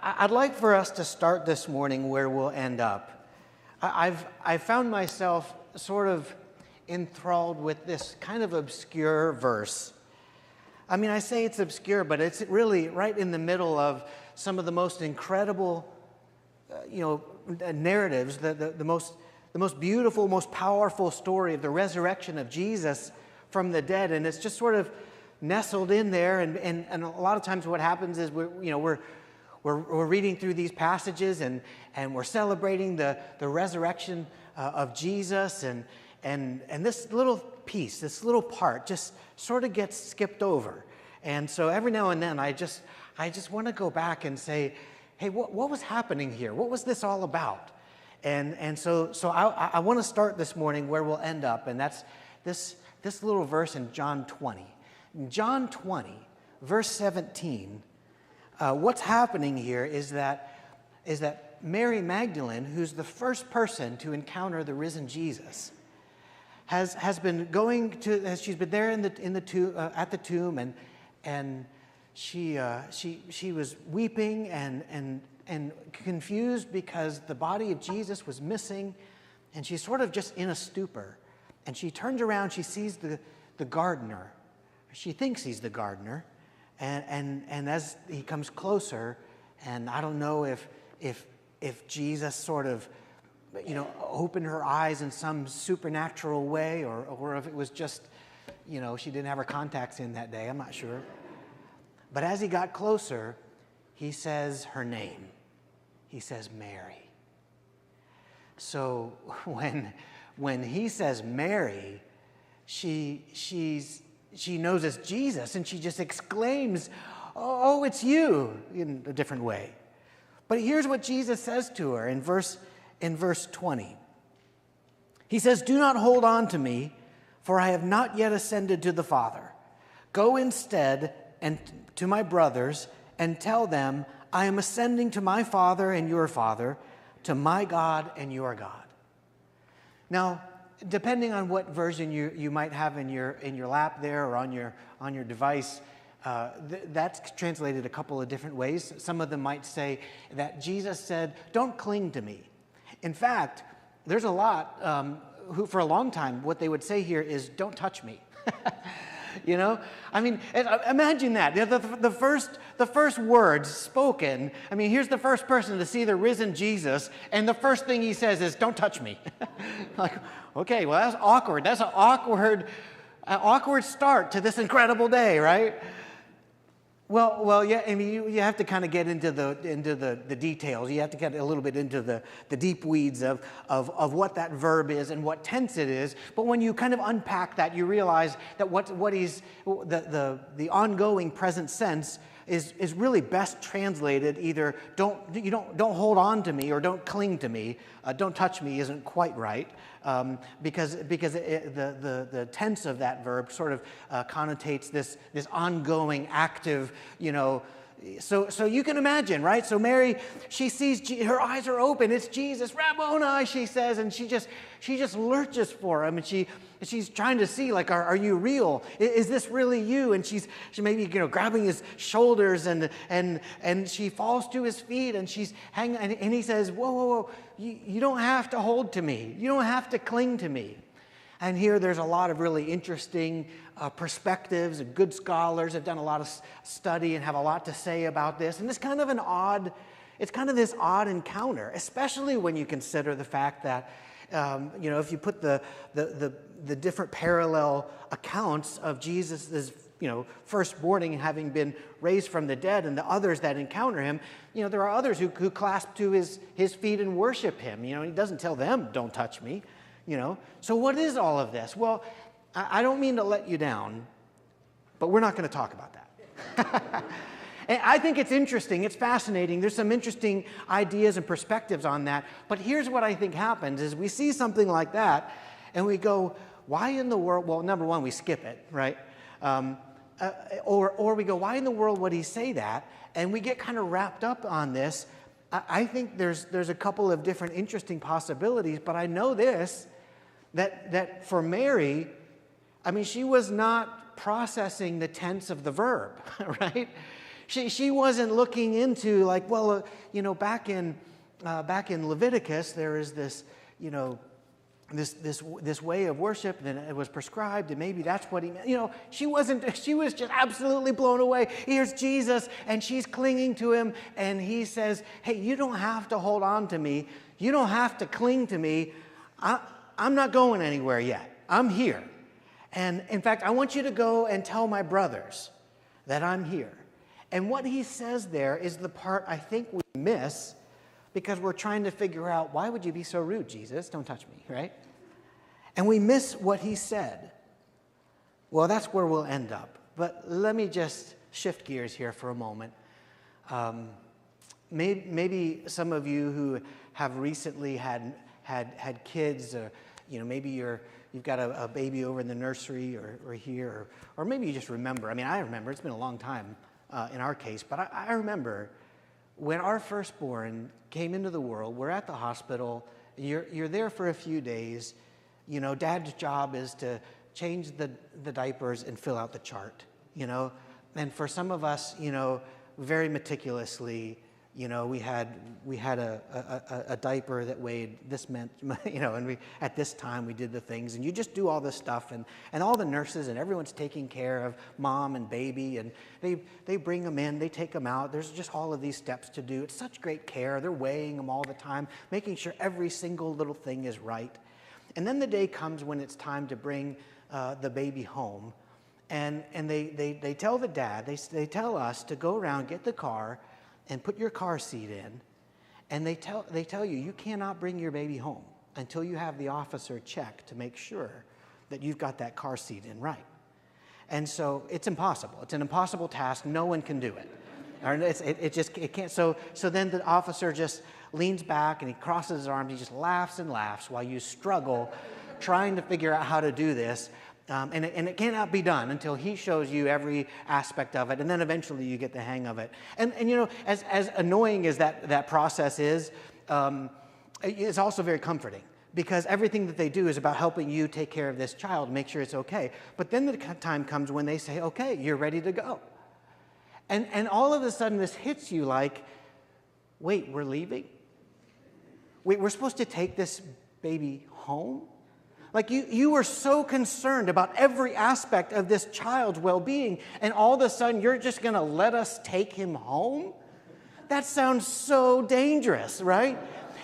I'd like for us to start this morning where we'll end up. I've found myself sort of enthralled with this kind of obscure verse. I mean, I say it's obscure, but it's really right in the middle of some of the most incredible, narratives, the most beautiful, most powerful story of the resurrection of Jesus from the dead, and it's just sort of nestled in there. And a lot of times, what happens is we're reading through these passages and we're celebrating the resurrection of Jesus, and this little piece, this little part, just sort of gets skipped over. And so every now and then, I just want to go back and say, hey, what was happening here? What was this all about? And so I want to start this morning where we'll end up, and that's this little verse in John 20. In John 20, verse 17, what's happening here is that Mary Magdalene, who's the first person to encounter the risen Jesus, has been going to, she's been there in the tomb, at the tomb, and she was weeping and confused because the body of Jesus was missing, and she's sort of just in a stupor. And she turns around, she sees the gardener. She thinks he's the gardener, and as he comes closer, and I don't know if Jesus sort of opened her eyes in some supernatural way, or if it was just she didn't have her contacts in that day. I'm not sure. But as he got closer, he says her name. He says Mary. So when he says Mary, she knows it's Jesus, and she just exclaims, "Oh, it's you," in a different way. But here's what Jesus says to her in verse 20. He says, "Do not hold on to me, for I have not yet ascended to the Father. Go instead and to my brothers and tell them, I am ascending to my Father and your Father, to my God and your God." Now, depending on what version you might have in your lap there or on your device, that's translated a couple of different ways. Some of them might say that Jesus said, "Don't cling to me." In fact, there's a lot who, for a long time, what they would say here is, "Don't touch me." I mean, imagine that. The first words spoken. I mean, here's the first person to see the risen Jesus, and the first thing he says is, "Don't touch me." Like, okay, well, that's awkward. That's an awkward start to this incredible day, right? Well, yeah. I mean, you have to kind of get into the details. You have to get a little bit into the deep weeds of what that verb is and what tense it is. But when you kind of unpack that, you realize that what he's the ongoing present sense is really best translated either don't hold on to me or don't cling to me. Don't touch me isn't quite right. Because the tense of that verb sort of connotates this ongoing, active, So you can imagine, right? So Mary, she sees, her eyes are open. It's Jesus, Rabboni, she says, and she just lurches for him, and she's trying to see, like, are you real? Is this really you? And she maybe grabbing his shoulders, and she falls to his feet, and she's hanging, and he says, whoa, you don't have to hold to me. You don't have to cling to me. And here there's a lot of really interesting perspectives, and good scholars have done a lot of study and have a lot to say about this. And it's kind of this odd encounter, especially when you consider the fact that, if you put the different parallel accounts of Jesus' first morning having been raised from the dead, and the others that encounter him, there are others who clasp to his feet and worship him. He doesn't tell them, "Don't touch me." So what is all of this? Well, I don't mean to let you down, but we're not going to talk about that. And I think it's interesting. It's fascinating. There's some interesting ideas and perspectives on that. But here's what I think happens is we see something like that, and we go, why in the world? Well, number one, we skip it, right? Or we go, why in the world would he say that? And we get kind of wrapped up on this. I think there's a couple of different interesting possibilities, but I know this, that for Mary, I mean, she was not processing the tense of the verb, right? She wasn't looking into like, well, back in Leviticus, there is this, this way of worship, and it was prescribed, and maybe that's what he meant. She wasn't. She was just absolutely blown away. Here's Jesus, and she's clinging to him, and he says, "Hey, you don't have to hold on to me. You don't have to cling to me. I'm not going anywhere yet. I'm here. And in fact, I want you to go and tell my brothers that I'm here." And what he says there is the part I think we miss, because we're trying to figure out, why would you be so rude, Jesus? Don't touch me, right? And we miss what he said. Well, that's where we'll end up. But let me just shift gears here for a moment. Maybe some of you who have recently had kids, maybe you've got a baby over in the nursery or here, or maybe you just remember. I mean, I remember, it's been a long time in our case, but I remember when our firstborn came into the world. We're at the hospital. You're there for a few days. Dad's job is to change the diapers and fill out the chart. And for some of us, very meticulously, we had a diaper that weighed this meant, and at this time we did the things, and you just do all this stuff, and all the nurses and everyone's taking care of mom and baby, and they bring them in, they take them out. There's just all of these steps to do. It's such great care. They're weighing them all the time, making sure every single little thing is right. And then the day comes when it's time to bring the baby home, and they tell the dad, they tell us to go around, get the car, and put your car seat in, and they tell you cannot bring your baby home until you have the officer check to make sure that you've got that car seat in right. And so it's impossible. It's an impossible task. No one can do it. It can't. So then the officer just leans back and he crosses his arms. He just laughs and laughs while you struggle trying to figure out how to do this. And it cannot be done until he shows you every aspect of it, and then eventually you get the hang of it. And as annoying as that process is, it's also very comforting, because everything that they do is about helping you take care of this child, make sure it's okay. But then the time comes when they say, "Okay, you're ready to go." And all of a sudden this hits you like, wait, we're leaving? Wait, we're supposed to take this baby home? Like you were so concerned about every aspect of this child's well-being, and all of a sudden you're just going to let us take him home? That sounds so dangerous, right?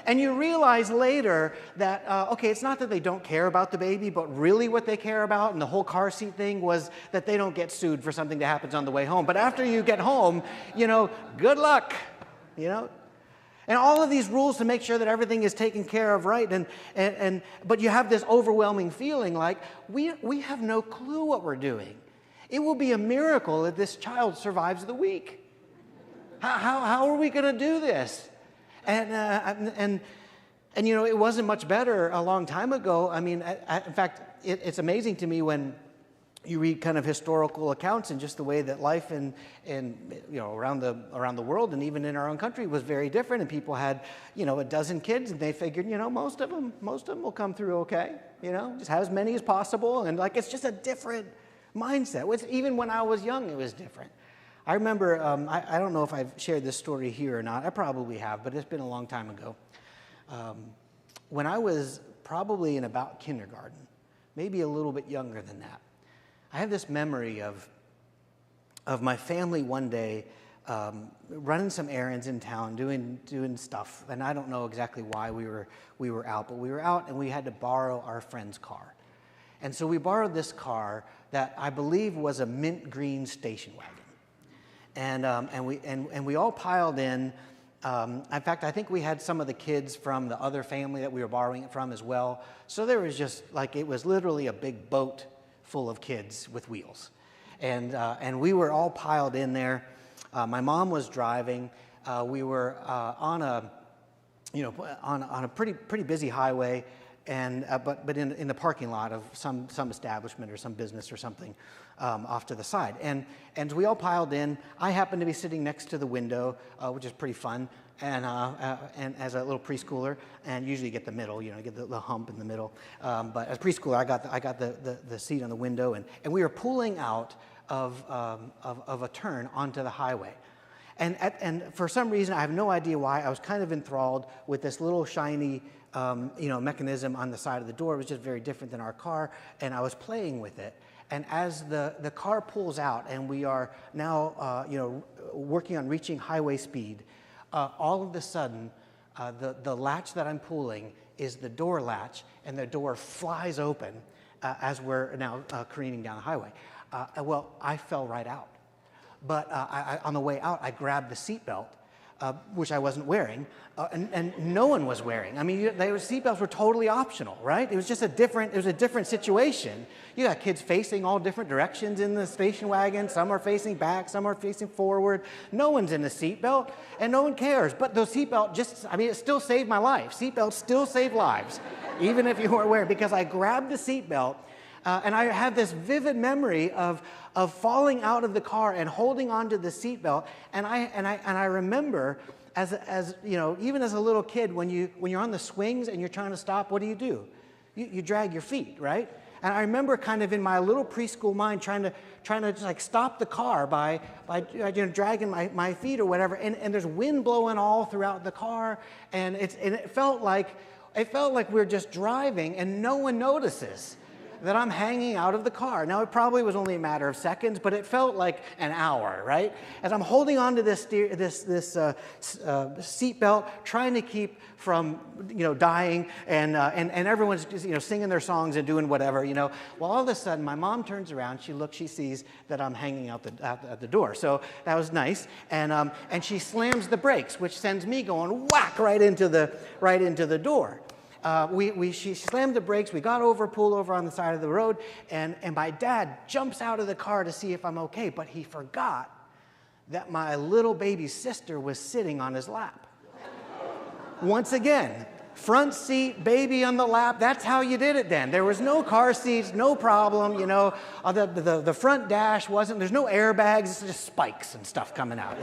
And you realize later that, it's not that they don't care about the baby, but really what they care about, and the whole car seat thing, was that they don't get sued for something that happens on the way home. But after you get home, good luck, And all of these rules to make sure that everything is taken care of right. But you have this overwhelming feeling like we have no clue what we're doing. It will be a miracle if this child survives the week. How are we going to do this? And it wasn't much better a long time ago. I mean, in fact, it's amazing to me when you read kind of historical accounts and just the way that life around the world and even in our own country was very different, and people had a dozen kids, and they figured most of them will come through okay, just have as many as possible, and it's just a different mindset. Even when I was young, it was different. I remember, I don't know if I've shared this story here or not. I probably have, but it's been a long time ago. When I was probably in about kindergarten, maybe a little bit younger than that, I have this memory of my family one day running some errands in town, doing stuff, and I don't know exactly why we were out, but we were out and we had to borrow our friend's car, and so we borrowed this car that I believe was a mint green station wagon, and we all piled in. In fact, I think we had some of the kids from the other family that we were borrowing it from as well. So there was just it was literally a big boat full of kids with wheels, and we were all piled in there. My mom was driving. We were on a pretty busy highway, and but in the parking lot of some establishment or some business or something off to the side, and we all piled in. I happened to be sitting next to the window, which is pretty fun. And as a little preschooler, and usually you get the middle, get the hump in the middle. But as a preschooler, I got the seat on the window, and we were pulling out of a turn onto the highway. And for some reason, I have no idea why, I was kind of enthralled with this little shiny mechanism on the side of the door. It was just very different than our car, and I was playing with it. And as the car pulls out, and we are now working on reaching highway speed, all of a sudden, the latch that I'm pulling is the door latch, and the door flies open as we're now careening down the highway. Well, I fell right out. But on the way out, I grabbed the seatbelt, which I wasn't wearing, and no one was wearing. I mean, seatbelts were totally optional, right? It was just a different situation. You got kids facing all different directions in the station wagon. Some are facing back, some are facing forward. No one's in the seatbelt, and no one cares. But the seatbelt it still saved my life. Seatbelts still save lives, even if you weren't wearing, because I grabbed the seatbelt. And I have this vivid memory of falling out of the car and holding onto the seatbelt. And I remember, as you know, even as a little kid, when you're on the swings and you're trying to stop, what do? You drag your feet, right? And I remember kind of in my little preschool mind trying to just like stop the car by dragging my feet or whatever. And there's wind blowing all throughout the car, and it felt like we're just driving and no one notices that I'm hanging out of the car. Now, it probably was only a matter of seconds, but it felt like an hour, right? As I'm holding on to this seatbelt, trying to keep from, dying, and everyone's just, singing their songs and doing whatever, Well, all of a sudden, my mom turns around, she sees that I'm hanging out at the door. So that was nice, and she slams the brakes, which sends me going whack right into the door. She slammed the brakes, we pulled over on the side of the road, and my dad jumps out of the car to see if I'm okay, but he forgot that my little baby sister was sitting on his lap. Once again, front seat, baby on the lap, that's how you did it then. There was no car seats, no problem, the front dash there's no airbags, it's just spikes and stuff coming out.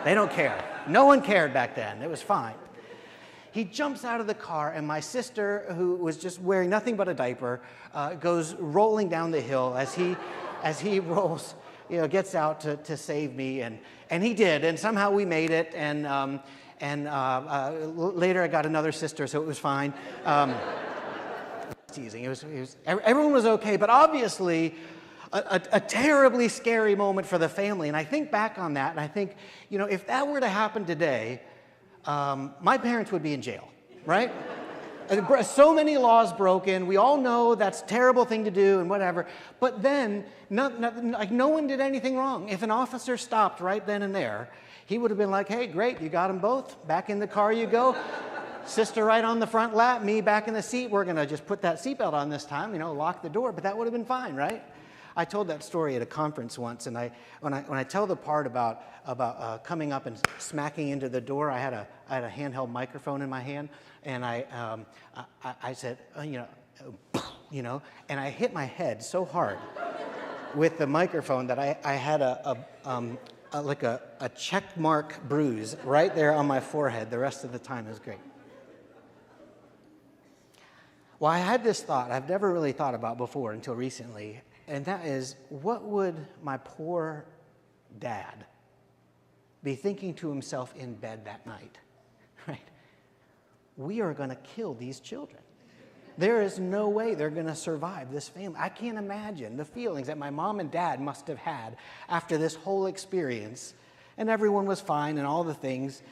They don't care. No one cared back then, it was fine. He jumps out of the car, and my sister, who was just wearing nothing but a diaper, goes rolling down the hill as he rolls, gets out to save me, and he did, and somehow we made it, and later I got another sister, so it was fine. Teasing. Everyone was okay, but obviously a terribly scary moment for the family. And I think back on that, and I think, if that were to happen today, my parents would be in jail, right? So many laws broken. We all know that's a terrible thing to do and whatever. But then, no one did anything wrong. If an officer stopped right then and there, he would have been like, hey, great, you got them both. Back in the car you go. Sister right on the front lap, me back in the seat. We're going to just put that seatbelt on this time, lock the door. But that would have been fine, right? I told that story at a conference once, and when I tell the part about coming up and smacking into the door, I had a handheld microphone in my hand, and I said, and I hit my head so hard with the microphone that I had a check mark bruise right there on my forehead. The rest of the time it was great. Well, I had this thought I've never really thought about before until recently. And that is, what would my poor dad be thinking to himself in bed that night, right? We are going to kill these children. There is no way they're going to survive this family. I can't imagine the feelings that my mom and dad must have had after this whole experience. And everyone was fine and all the things,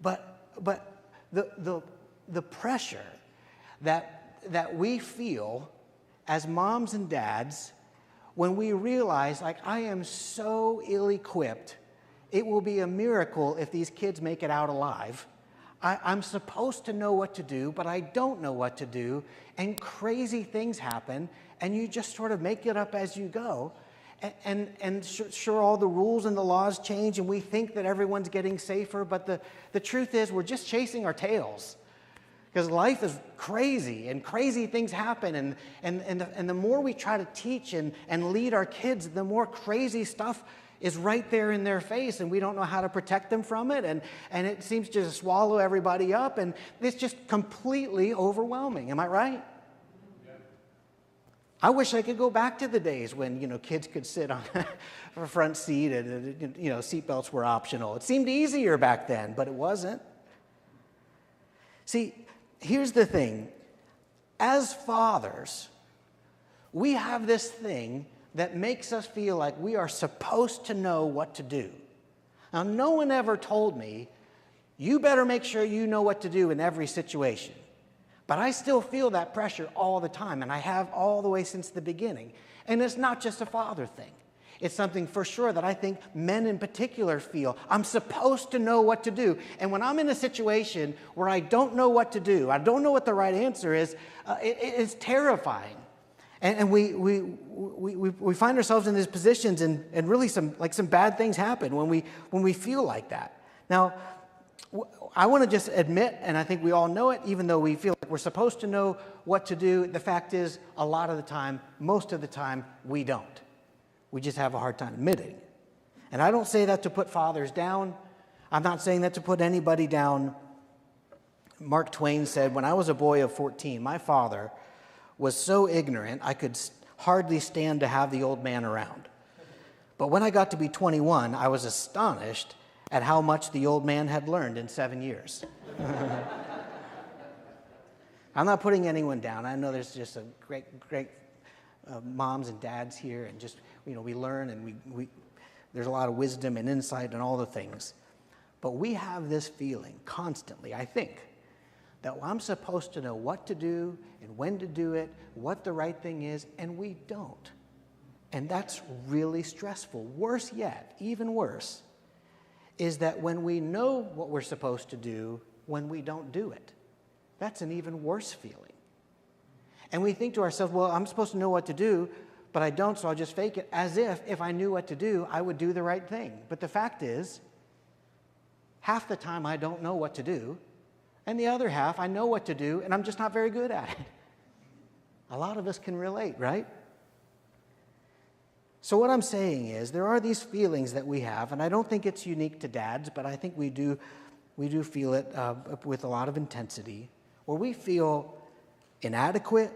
But the pressure that we feel as moms and dads, when we realize, I am so ill-equipped, it will be a miracle if these kids make it out alive. I'm supposed to know what to do, but I don't know what to do, and crazy things happen, and you just sort of make it up as you go. And sure, all the rules and the laws change, and we think that everyone's getting safer, but the truth is we're just chasing our tails. Because life is crazy, and crazy things happen, and the more we try to teach and lead our kids, the more crazy stuff is right there in their face, and we don't know how to protect them from it, and it seems to just swallow everybody up, and it's just completely overwhelming. Am I right? I wish I could go back to the days when, kids could sit on a front seat and, seatbelts were optional. It seemed easier back then, but it wasn't. See, here's the thing. As fathers, we have this thing that makes us feel like we are supposed to know what to do. Now, no one ever told me, you better make sure you know what to do in every situation. But I still feel that pressure all the time, and I have all the way since the beginning. And it's not just a father thing. It's something for sure that I think men in particular feel. I'm supposed to know what to do. And when I'm in a situation where I don't know what to do, I don't know what the right answer is, it's terrifying. And we find ourselves in these positions, and really some bad things happen when we feel like that. Now, I want to just admit, and I think we all know it, even though we feel like we're supposed to know what to do, the fact is, a lot of the time, most of the time, we don't. We just have a hard time admitting. And I don't say that to put fathers down. I'm not saying that to put anybody down. Mark Twain said, when I was a boy of 14, my father was so ignorant I could hardly stand to have the old man around. But when I got to be 21, I was astonished at how much the old man had learned in 7 years. I'm not putting anyone down. I know there's just a great moms and dads here, and just, we learn, and we there's a lot of wisdom and insight and all the things. But we have this feeling constantly, I think, that I'm supposed to know what to do and when to do it, what the right thing is, and we don't. And that's really stressful. Worse yet, even worse, is that when we know what we're supposed to do, when we don't do it, that's an even worse feeling. And we think to ourselves, well, I'm supposed to know what to do, but I don't, so I'll just fake it, as if I knew what to do, I would do the right thing. But the fact is, half the time I don't know what to do, and the other half I know what to do, and I'm just not very good at it. A lot of us can relate, right? So what I'm saying is, there are these feelings that we have, and I don't think it's unique to dads, but I think we do feel it with a lot of intensity, where we feel inadequate,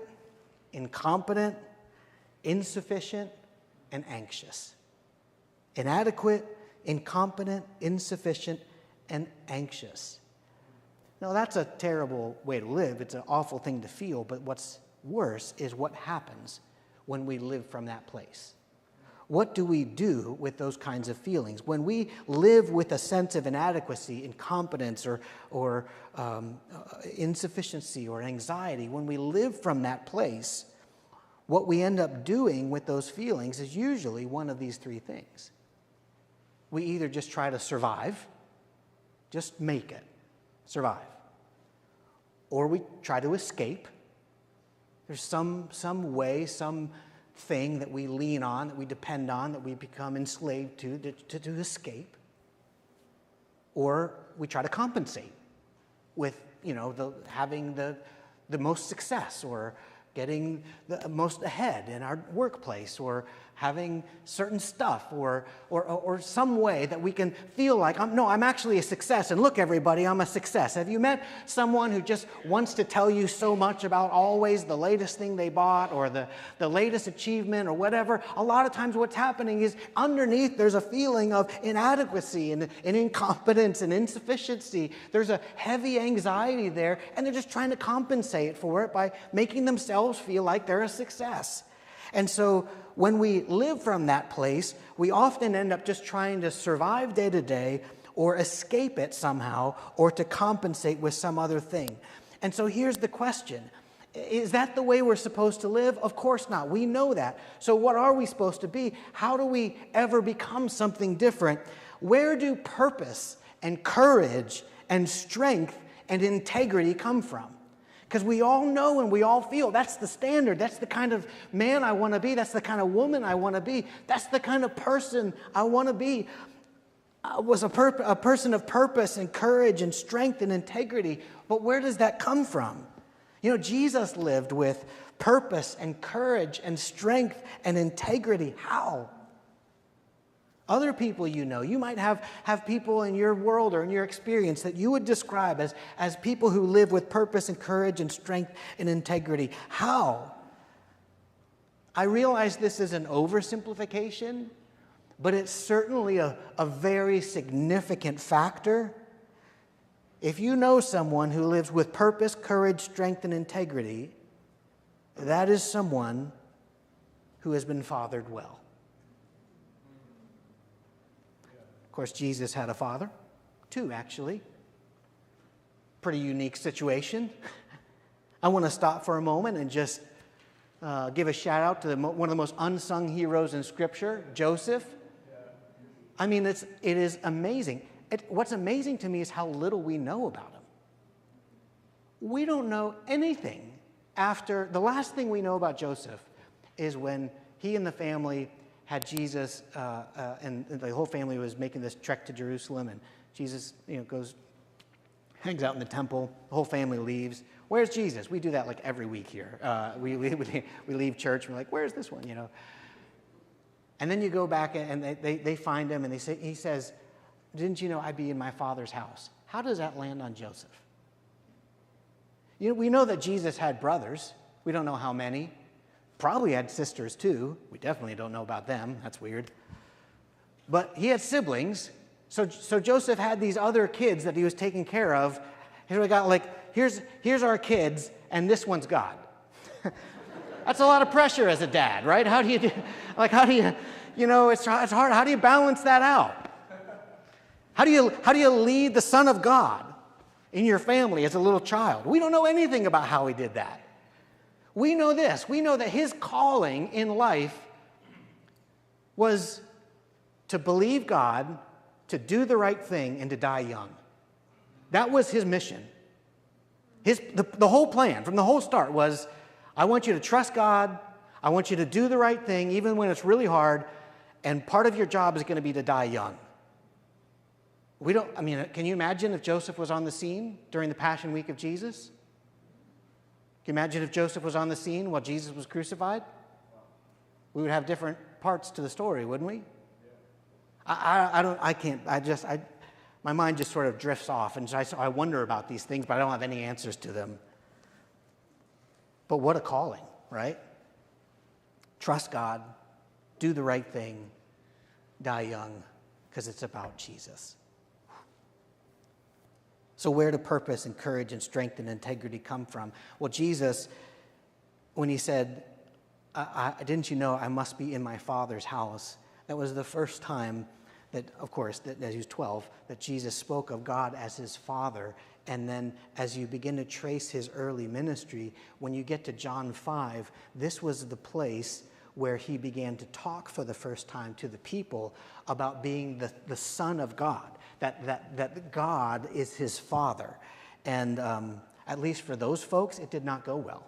incompetent, insufficient, and anxious. Inadequate, incompetent, insufficient, and anxious. Now, that's a terrible way to live. It's an awful thing to feel, but what's worse is what happens when we live from that place. What do we do with those kinds of feelings? When we live with a sense of inadequacy, incompetence, or insufficiency, or anxiety, when we live from that place, what we end up doing with those feelings is usually one of these three things. We either just try to survive, just make it, survive. Or we try to escape. There's some way, some thing that we lean on, that we depend on, that we become enslaved to escape. Or we try to compensate with, having the most success, or getting the most ahead in our workplace, or having certain stuff, or some way that we can feel like, I'm actually a success, and look, everybody, I'm a success. Have you met someone who just wants to tell you so much about always the latest thing they bought, or the latest achievement, or whatever? A lot of times what's happening is underneath there's a feeling of inadequacy and incompetence and insufficiency. There's a heavy anxiety there, and they're just trying to compensate for it by making themselves feel like they're a success. And so when we live from that place, we often end up just trying to survive day to day, or escape it somehow, or to compensate with some other thing. And so here's the question. Is that the way we're supposed to live? Of course not. We know that. So what are we supposed to be? How do we ever become something different? Where do purpose and courage and strength and integrity come from? Because we all know and we all feel that's the standard. That's the kind of man I want to be. That's the kind of woman I want to be. That's the kind of person I want to be. I was a person of purpose and courage and strength and integrity. But where does that come from? Jesus lived with purpose and courage and strength and integrity. How? Other people you might have people in your world or in your experience that you would describe as people who live with purpose and courage and strength and integrity. How? I realize this is an oversimplification, but it's certainly a very significant factor. If you know someone who lives with purpose, courage, strength, and integrity, that is someone who has been fathered well. Of course, Jesus had a father, two actually. Pretty unique situation. I want to stop for a moment and just give a shout out to one of the most unsung heroes in Scripture, Joseph. I mean, it is amazing. What's amazing to me is how little we know about him. We don't know anything after, the last thing we know about Joseph is when he and the family had Jesus, and the whole family was making this trek to Jerusalem, and Jesus, goes, hangs out in the temple, the whole family leaves. Where's Jesus? We do that like every week here. We leave church, and we're like, where's this one, And then you go back, and they find him, and he says, didn't you know I'd be in my Father's house? How does that land on Joseph? We know that Jesus had brothers. We don't know how many. Probably had sisters too. We definitely don't know about them. That's weird. But he had siblings. So Joseph had these other kids that he was taking care of. Here we got here's our kids, and this one's God. That's a lot of pressure as a dad, right? How do you do, it's hard. How do you balance that out? How do you lead the Son of God in your family as a little child? We don't know anything about how he did that. We know this. We know that his calling in life was to believe God, to do the right thing, and to die young. That was his mission. The whole plan from the whole start was, I want you to trust God. I want you to do the right thing, even when it's really hard. And part of your job is going to be to die young. Can you imagine if Joseph was on the scene during the Passion Week of Jesus? Can you imagine if Joseph was on the scene while Jesus was crucified? We would have different parts to the story, wouldn't we? My mind just sort of drifts off, and so I wonder about these things, but I don't have any answers to them. But what a calling, right? Trust God, do the right thing, die young, because it's about Jesus. So where do purpose and courage and strength and integrity come from? Well, Jesus, when he said, didn't you know I must be in my Father's house? That was the first time that, of course, that as he was 12, that Jesus spoke of God as his Father. And then as you begin to trace his early ministry, when you get to John 5, this was the place where he began to talk for the first time to the people about being the Son of God, that God is his Father. And at least for those folks, it did not go well.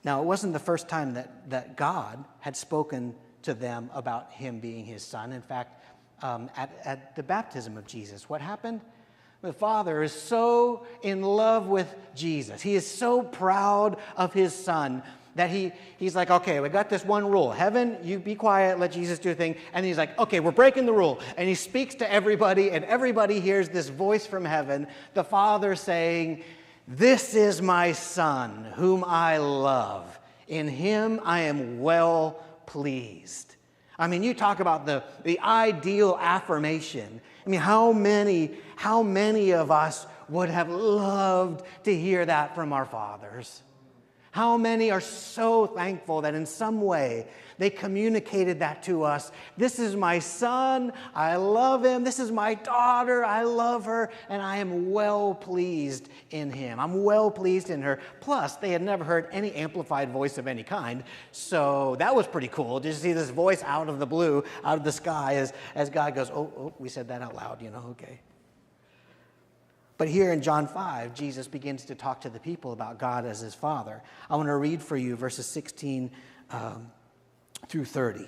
Now, it wasn't the first time that God had spoken to them about him being his son. In fact, at the baptism of Jesus, what happened? The Father is so in love with Jesus. He is so proud of his Son that he's like, okay, we got this one rule. Heaven, you be quiet, let Jesus do a thing. And he's like, okay, we're breaking the rule. And he speaks to everybody, and everybody hears this voice from heaven, the Father saying, this is my Son, whom I love. In him I am well pleased. I mean, you talk about the ideal affirmation. I mean, how many of us would have loved to hear that from our fathers? How many are so thankful that in some way they communicated that to us? This is my son, I love him. This is my daughter, I love her, and I am well pleased in him. I'm well pleased in her. Plus, they had never heard any amplified voice of any kind, so that was pretty cool. Just see this voice out of the blue, out of the sky, as God goes, oh, we said that out loud, okay. But here in John 5, Jesus begins to talk to the people about God as his Father. I want to read for you verses 16 through 30.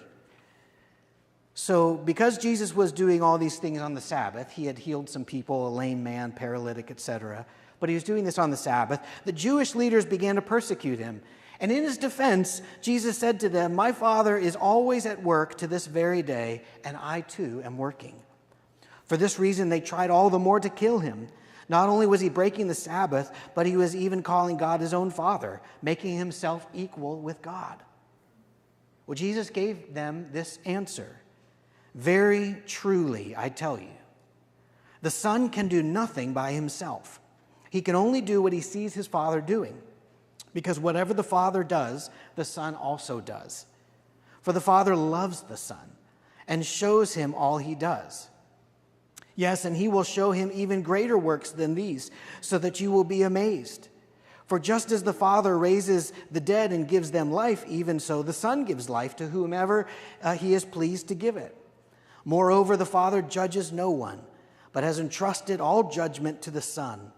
So because Jesus was doing all these things on the Sabbath, he had healed some people, a lame man, paralytic, etc. But he was doing this on the Sabbath. The Jewish leaders began to persecute him. And in his defense, Jesus said to them, my Father is always at work to this very day, and I too am working. For this reason, they tried all the more to kill him. Not only was he breaking the Sabbath, but he was even calling God his own Father, making himself equal with God. Well, Jesus gave them this answer. Very truly, I tell you, the Son can do nothing by himself. He can only do what he sees his Father doing, because whatever the Father does, the Son also does. For the Father loves the Son and shows him all he does. Yes, and he will show him even greater works than these, so that you will be amazed. For just as the Father raises the dead and gives them life, even so the Son gives life to whomever he is pleased to give it. Moreover, the Father judges no one, but has entrusted all judgment to the Son,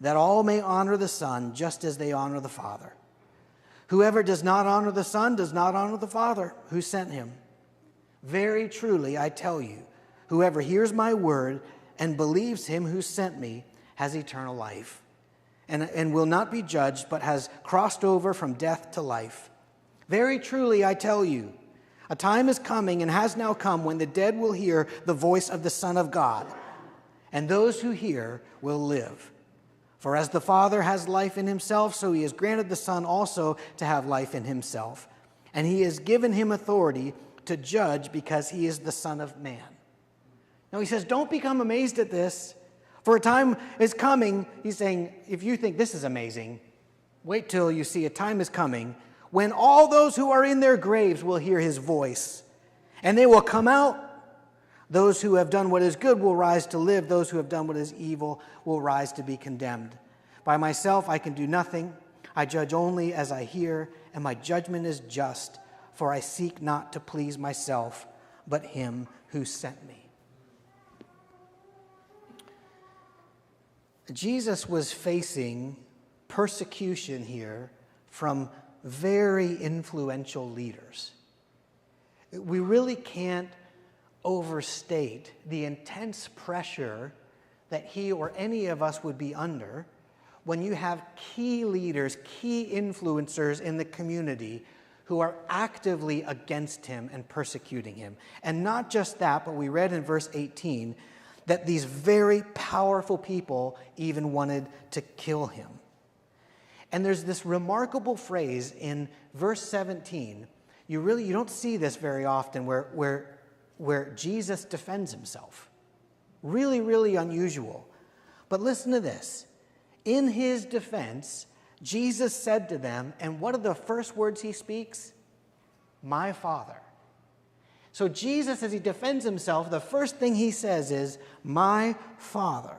that all may honor the Son just as they honor the Father. Whoever does not honor the Son does not honor the Father who sent him. Very truly, I tell you, whoever hears my word and believes him who sent me has eternal life, and will not be judged, but has crossed over from death to life. Very truly, I tell you, a time is coming and has now come when the dead will hear the voice of the Son of God, and those who hear will live. For as the Father has life in himself, so he has granted the Son also to have life in himself. And he has given him authority to judge because he is the Son of Man. Now he says, don't become amazed at this. For a time is coming, he's saying, if you think this is amazing, wait till you see a time is coming when all those who are in their graves will hear his voice. And they will come out. Those who have done what is good will rise to live. Those who have done what is evil will rise to be condemned. By myself I can do nothing. I judge only as I hear, and my judgment is just, for I seek not to please myself, but him who sent me. Jesus was facing persecution here from very influential leaders. We really can't overstate the intense pressure that he or any of us would be under when you have key leaders, key influencers in the community who are actively against him and persecuting him. And not just that, but we read in verse 18 that these very powerful people even wanted to kill him. And there's this remarkable phrase in verse 17. You don't see this very often where Jesus defends himself. Really, really unusual. But listen to this. In his defense, Jesus said to them, and what are the first words he speaks? My Father. So Jesus, as he defends himself, the first thing he says is, my Father.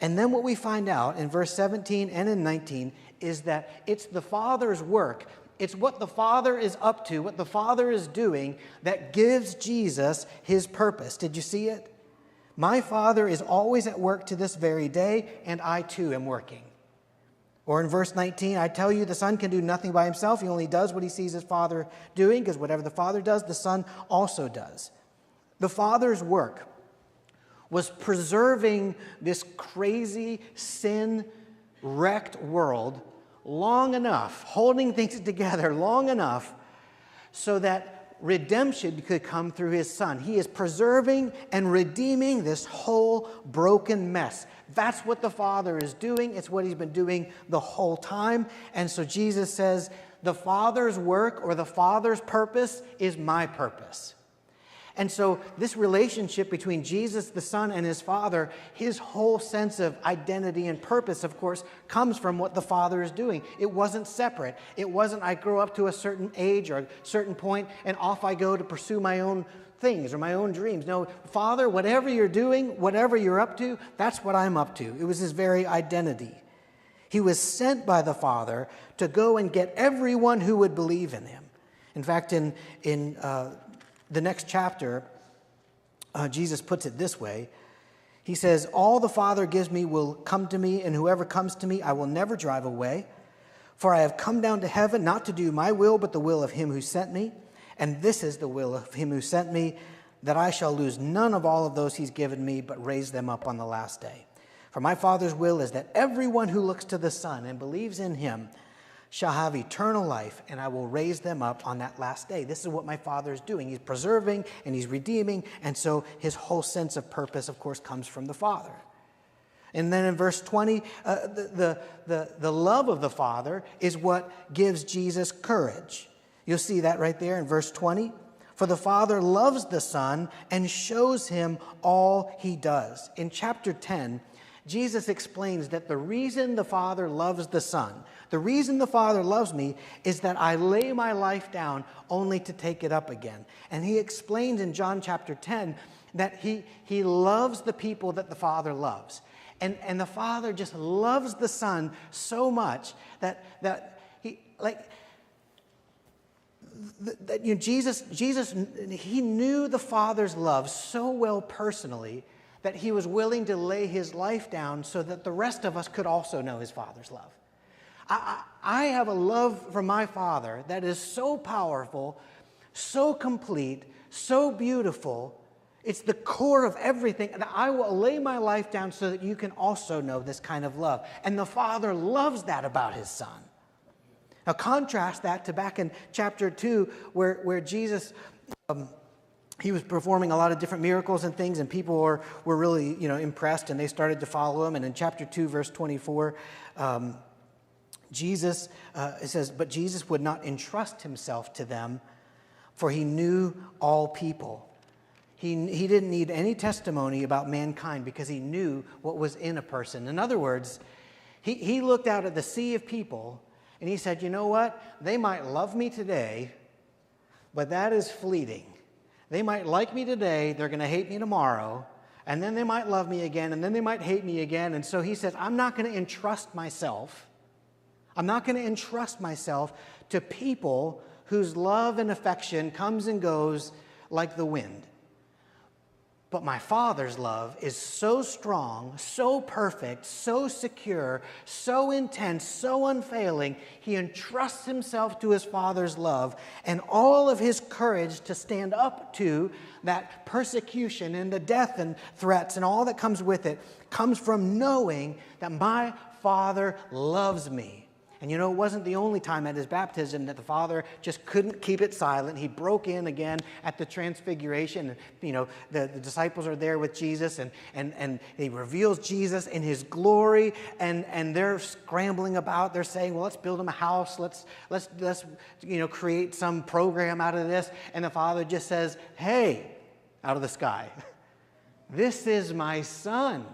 And then what we find out in verse 17 and in 19 is that it's the Father's work. It's what the Father is up to, what the Father is doing, that gives Jesus his purpose. Did you see it? My Father is always at work to this very day, and I too am working. Or in verse 19, I tell you, the Son can do nothing by himself. He only does what he sees his Father doing, because whatever the Father does, the Son also does. The Father's work was preserving this crazy, sin-wrecked world long enough, holding things together long enough so that redemption could come through his Son. He is preserving and redeeming this whole broken mess. That's what the Father is doing. It's what he's been doing the whole time. And so Jesus says, the Father's work or the Father's purpose is my purpose. And so this relationship between Jesus, the Son, and his Father, his whole sense of identity and purpose, of course, comes from what the Father is doing. It wasn't separate. It wasn't I grow up to a certain age or a certain point and off I go to pursue my own things or my own dreams. No, Father, whatever you're doing, whatever you're up to, that's what I'm up to. It was his very identity. He was sent by the Father to go and get everyone who would believe in him. In fact, in the next chapter, Jesus puts it this way. He says, all the Father gives me will come to me, and whoever comes to me I will never drive away. For I have come down to heaven not to do my will, but the will of him who sent me. And this is the will of him who sent me, that I shall lose none of all of those he's given me, but raise them up on the last day. For my Father's will is that everyone who looks to the Son and believes in him shall have eternal life, and I will raise them up on that last day. This is what my Father is doing. He's preserving and he's redeeming, and so his whole sense of purpose, of course, comes from the Father. And then in verse 20, the love of the Father is what gives Jesus courage. You'll see that right there in verse 20. For the Father loves the Son and shows him all he does. In chapter 10, Jesus explains that the reason the Father loves the Son, the reason the Father loves me, is that I lay my life down only to take it up again. And he explains in John chapter 10 that he loves the people that the Father loves. And the Father just loves the Son so much that he, like, that Jesus, he knew the Father's love so well personally that he was willing to lay his life down so that the rest of us could also know his Father's love. I have a love for my Father that is so powerful, so complete, so beautiful. It's the core of everything. And I will lay my life down so that you can also know this kind of love. And the Father loves that about his Son. Now contrast that to back in chapter 2 where Jesus, he was performing a lot of different miracles and things, and people were really impressed, and they started to follow him. And in chapter 2, verse 24, Jesus, it says, but Jesus would not entrust himself to them, for he knew all people. He didn't need any testimony about mankind because he knew what was in a person. In other words, he looked out at the sea of people and he said, you know what? They might love me today, but that is fleeting. They might like me today, they're going to hate me tomorrow, and then they might love me again, and then they might hate me again. And so he says, I'm not going to entrust myself. I'm not going to entrust myself to people whose love and affection comes and goes like the wind. But my Father's love is so strong, so perfect, so secure, so intense, so unfailing. He entrusts himself to his Father's love, and all of his courage to stand up to that persecution and the death and threats and all that comes with it comes from knowing that my Father loves me. And it wasn't the only time at his baptism that the Father just couldn't keep it silent. He broke in again at the transfiguration. The disciples are there with Jesus, and he reveals Jesus in his glory, and they're scrambling about. They're saying, well, let's build him a house. Let's create some program out of this. And the Father just says, hey, out of the sky, this is my Son,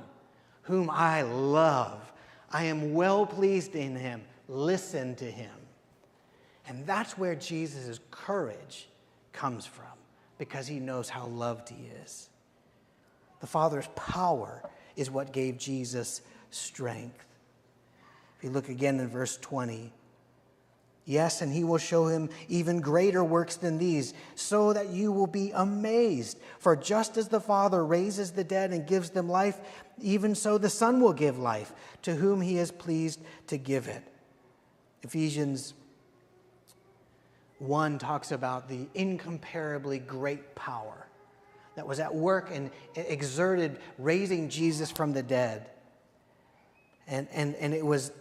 whom I love. I am well pleased in him. Listen to him. And that's where Jesus' courage comes from, because he knows how loved he is. The Father's power is what gave Jesus strength. If you look again in verse 20, yes, and he will show him even greater works than these, so that you will be amazed. For just as the Father raises the dead and gives them life, even so the Son will give life to whom he is pleased to give it. Ephesians 1 talks about the incomparably great power that was at work and exerted raising Jesus from the dead. And it was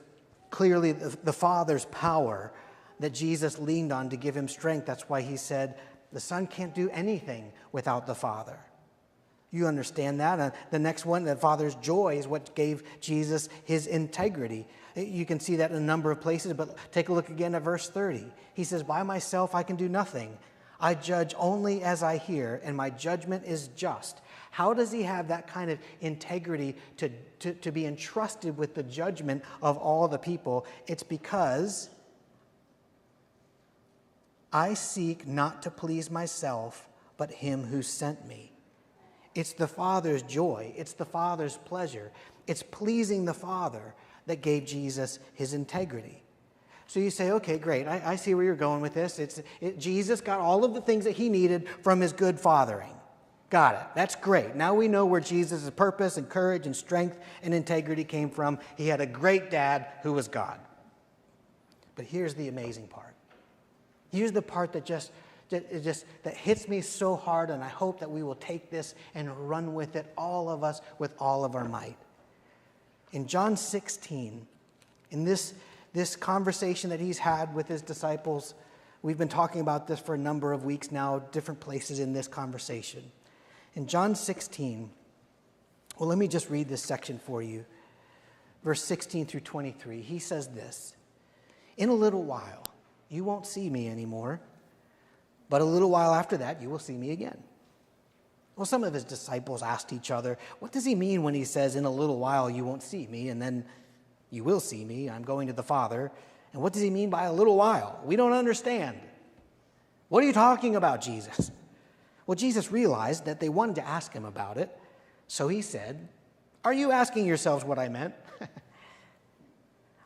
clearly the Father's power that Jesus leaned on to give him strength. That's why he said, the Son can't do anything without the Father. You understand that. The next one, the Father's joy, is what gave Jesus his integrity. You can see that in a number of places, but take a look again at verse 30. He says, by myself I can do nothing. I judge only as I hear, and my judgment is just. How does he have that kind of integrity to be entrusted with the judgment of all the people? It's because I seek not to please myself, but him who sent me. It's the Father's joy. It's the Father's pleasure. It's pleasing the Father that gave Jesus his integrity. So you say, okay, great. I see where you're going with this. Jesus got all of the things that he needed from his good fathering. Got it. That's great. Now we know where Jesus' purpose and courage and strength and integrity came from. He had a great dad who was God. But here's the amazing part. Here's the part that that hits me so hard, and I hope that we will take this and run with it, all of us, with all of our might. In John 16, in this conversation that he's had with his disciples, we've been talking about this for a number of weeks now, different places in this conversation. In John 16, well, let me just read this section for you. verse 16 through 23, he says this, "In a little while, you won't see me anymore, but a little while after that, you will see me again." Well, some of his disciples asked each other, what does he mean when he says, "In a little while, you won't see me, and then you will see me, I'm going to the Father"? And what does he mean by a little while? We don't understand. What are you talking about, Jesus? Well, Jesus realized that they wanted to ask him about it, so he said, "Are you asking yourselves what I meant?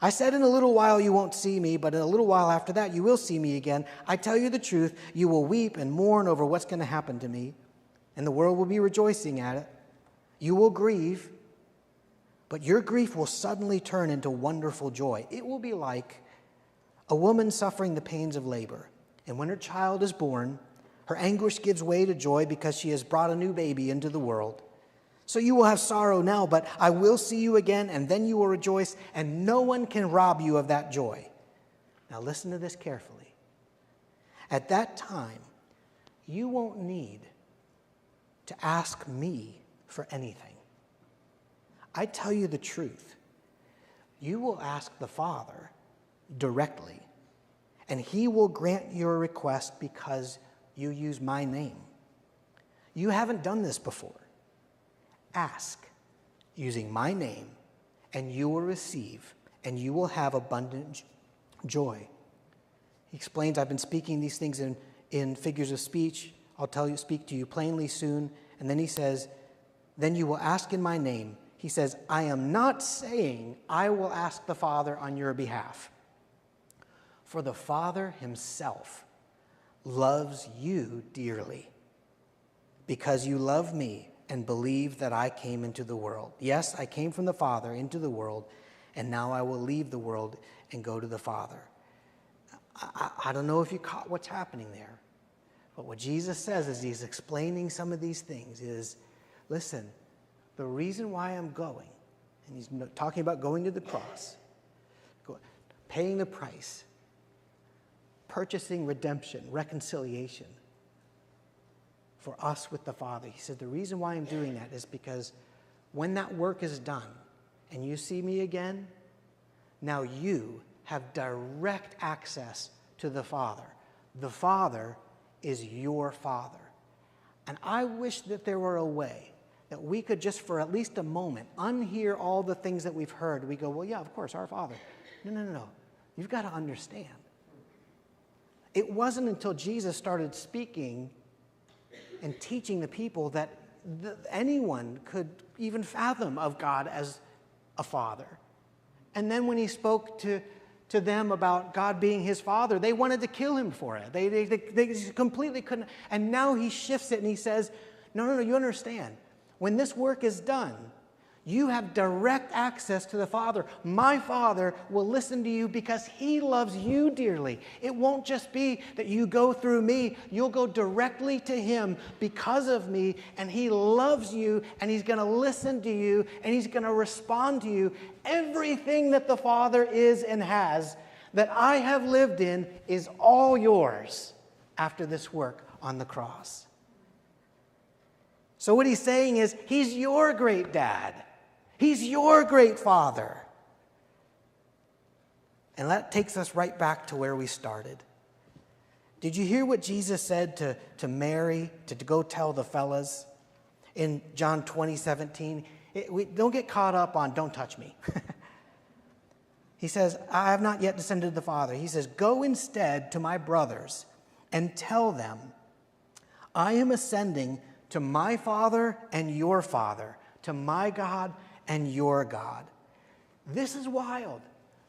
I said in a little while you won't see me, but in a little while after that you will see me again. I tell you the truth, you will weep and mourn over what's going to happen to me, and the world will be rejoicing at it. You will grieve, but your grief will suddenly turn into wonderful joy. It will be like a woman suffering the pains of labor, and when her child is born, her anguish gives way to joy because she has brought a new baby into the world. So you will have sorrow now, but I will see you again, and then you will rejoice, and no one can rob you of that joy." Now listen to this carefully. "At that time, you won't need to ask me for anything. I tell you the truth. You will ask the Father directly, and he will grant your request because you use my name. You haven't done this before. Ask using my name, and you will receive, and you will have abundant joy." He explains, "I've been speaking these things in figures of speech. I'll speak to you plainly soon." And then he says, "Then you will ask in my name." He says, "I am not saying I will ask the Father on your behalf. For the Father himself loves you dearly, because you love me and believe that I came into the world. Yes, I came from the Father into the world, and now I will leave the world and go to the Father." I don't know if you caught what's happening there, but what Jesus says as he's explaining some of these things is, listen, the reason why I'm going, and he's talking about going to the cross, paying the price, purchasing redemption, reconciliation for us with the Father. He said, the reason why I'm doing that is because when that work is done and you see me again, now you have direct access to the Father. The Father is your Father. And I wish that there were a way that we could just for at least a moment unhear all the things that we've heard. We go, well, yeah, of course, our Father. No. You've got to understand. It wasn't until Jesus started speaking and teaching the people that anyone could even fathom of God as a father. And then when he spoke to them about God being his Father, they wanted to kill him for it. They completely couldn't. And now he shifts it and he says, no, you understand. When this work is done, you have direct access to the Father. My Father will listen to you because he loves you dearly. It won't just be that you go through me. You'll go directly to him because of me, and he loves you, and he's going to listen to you, and he's going to respond to you. Everything that the Father is and has that I have lived in is all yours after this work on the cross. So what he's saying is, he's your great dad. He's your great Father. And that takes us right back to where we started. Did you hear what Jesus said to Mary to go tell the fellas in John 20:17? Don't get caught up on don't touch me. He says, I have not yet descended to the Father. He says, go instead to my brothers and tell them, I am ascending to my Father and your Father, to my God and your God. This is wild.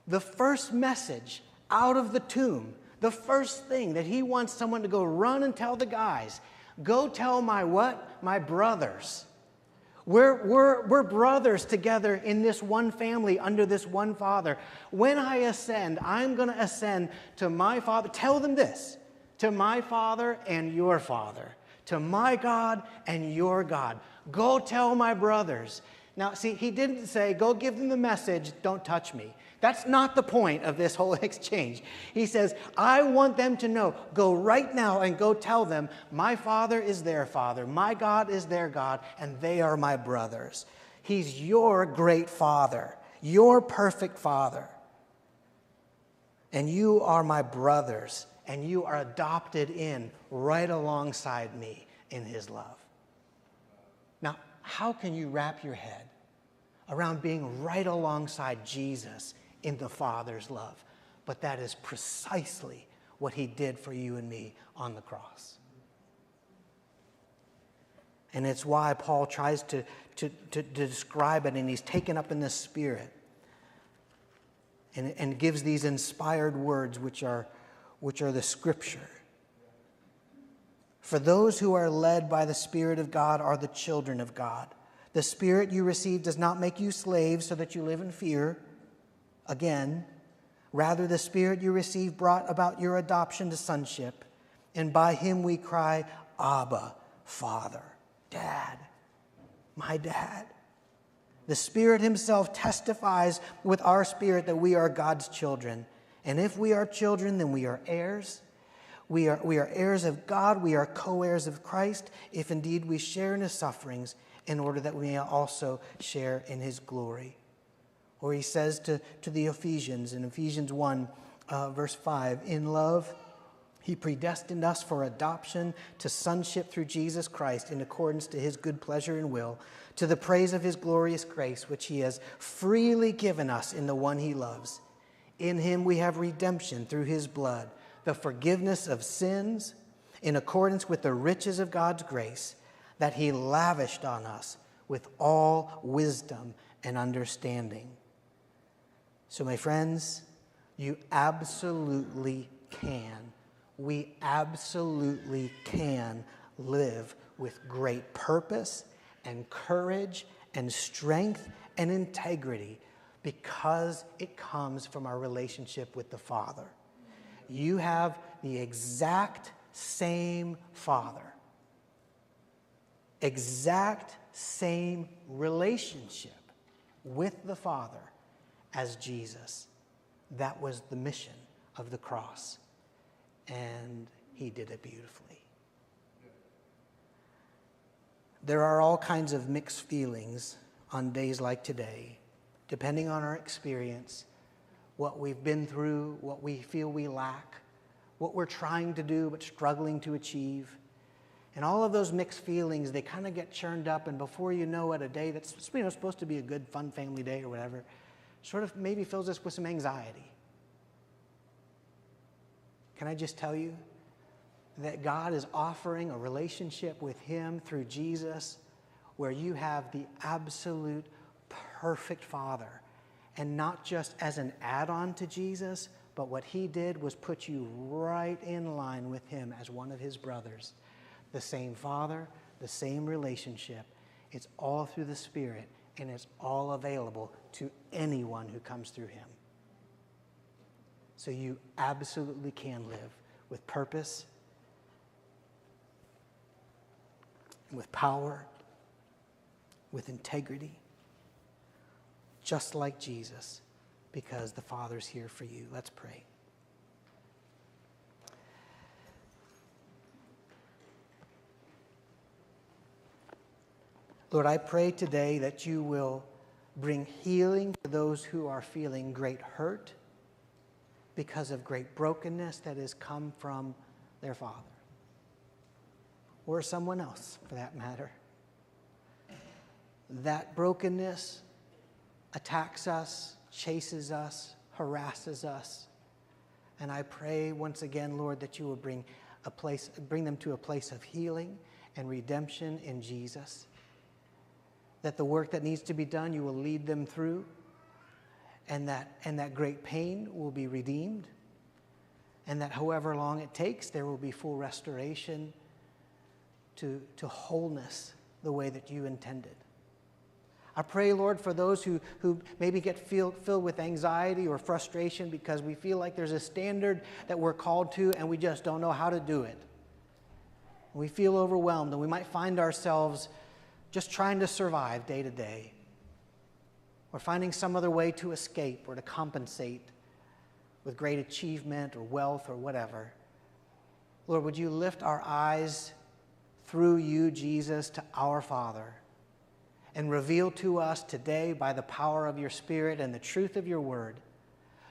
The first message out of the tomb, the first thing that he wants someone to go run and tell the guys, go tell my what? My brothers. We're brothers together in this one family under this one Father. When I ascend, I'm going to ascend to my Father. Tell them this, to my Father and your Father, to my God and your God. Go tell my brothers. Now, see, he didn't say, go give them the message, don't touch me. That's not the point of this whole exchange. He says, I want them to know, go right now and go tell them, my Father is their Father, my God is their God, and they are my brothers. He's your great Father. your perfect Father. And you are my brothers, and you are adopted in right alongside me in his love. Now, how can you wrap your head around being right alongside Jesus in the Father's love? But that is precisely what he did for you and me on the cross. And it's why Paul tries to describe it, and he's taken up in the Spirit and gives these inspired words which are the Scripture. For those who are led by the Spirit of God are the children of God. The Spirit you received does not make you slaves so that you live in fear. Again, rather the Spirit you received brought about your adoption to sonship, and by him we cry, Abba, Father. Dad, my dad. The Spirit himself testifies with our spirit that we are God's children. And if we are children, then we are heirs. We are heirs of God. We are co-heirs of Christ, if indeed we share in his sufferings, in order that we may also share in his glory. Or he says to the Ephesians, in Ephesians 1, verse 5, in love, he predestined us for adoption to sonship through Jesus Christ in accordance to his good pleasure and will, to the praise of his glorious grace, which he has freely given us in the one he loves. In him we have redemption through his blood, the forgiveness of sins, in accordance with the riches of God's grace that he lavished on us with all wisdom and understanding. So, my friends, you absolutely can. We absolutely can live with great purpose and courage and strength and integrity because it comes from our relationship with the Father. You have the exact same Father, exact same relationship with the Father as Jesus. That was the mission of the cross. And he did it beautifully. There are all kinds of mixed feelings on days like today, depending on our experience, what we've been through, what we feel we lack, what we're trying to do but struggling to achieve. And all of those mixed feelings, they kind of get churned up, and before you know it, a day that's supposed to be a good, fun family day or whatever, sort of maybe fills us with some anxiety. Can I just tell you that God is offering a relationship with him through Jesus where you have the absolute perfect Father, and not just as an add-on to Jesus, but what he did was put you right in line with him as one of his brothers. The same Father, the same relationship. It's all through the Spirit, and it's all available to anyone who comes through him. So you absolutely can live with purpose, with power, with integrity, just like Jesus, because the Father's here for you. Let's pray. Lord, I pray today that you will bring healing to those who are feeling great hurt because of great brokenness that has come from their father, or someone else for that matter. That brokenness attacks us, chases us, harasses us. And I pray once again, Lord, that you will bring them to a place of healing and redemption in Jesus. That the work that needs to be done, you will lead them through. And that great pain will be redeemed, and that however long it takes, there will be full restoration to wholeness the way that you intended. I pray, Lord, for those who maybe get filled with anxiety or frustration because we feel like there's a standard that we're called to and we just don't know how to do it. We feel overwhelmed, and we might find ourselves just trying to survive day to day, or finding some other way to escape or to compensate with great achievement or wealth or whatever. Lord, would you lift our eyes through you, Jesus, to our Father, and reveal to us today by the power of your Spirit and the truth of your word,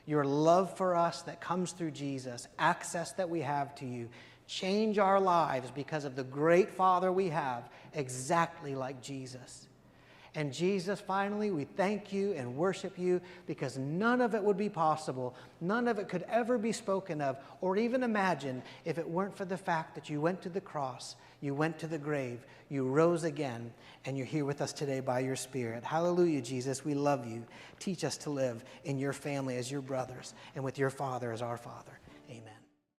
your love for us that comes through Jesus, access that we have to you. Change our lives because of the great Father we have, exactly like Jesus. And Jesus, finally, we thank you and worship you because none of it would be possible. None of it could ever be spoken of or even imagined if it weren't for the fact that you went to the cross, you went to the grave, you rose again, and you're here with us today by your Spirit. Hallelujah, Jesus. We love you. Teach us to live in your family as your brothers and with your Father as our Father. Amen.